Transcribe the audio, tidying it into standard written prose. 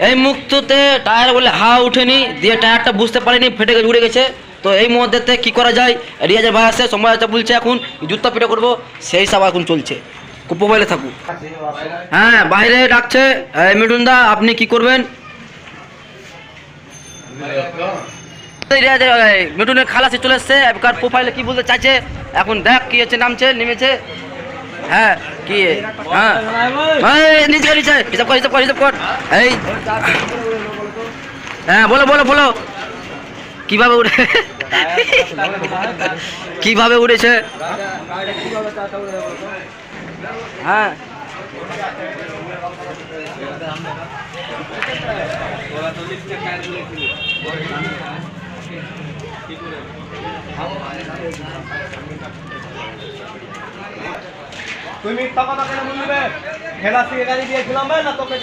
এই মুক্ততে টায়ার বলে হাওয়া উঠেনি, দিয়ে টায়ারটা বুঝতে পারিনি, ফেটে গেছে, উড়ে গেছে। তো এই মধ্যেতে কি করা যায়, রিয়াজের ভাই আসে, সময় আছে বলছে এখন জুতা পিঠে করবো, সেই সব এখন চলছে। মোবাইলে থাকুক। হ্যাঁ বাইরে ডাকছে, মিঠুন দা আপনি কি করবেন? মিঠুনের খালাসি চলে এসছে, এবার প্রোফাইলে কি বলতে চাইছে এখন দেখ কি হচ্ছে, নামছে নেমেছে। হ্যাঁ কি হ্যাঁ নিচে নিচে হিসাব কর, হিসাব কর, হিসাব কর। এই হ্যাঁ বলো বলো বলো, কিভাবে উঠে কিভাবে উড়েছে? হ্যাঁ তুমি মিথ্যা কথা কেন বলবে? খেলা শিখে গাড়ি দিয়েছিলাম না তোকে?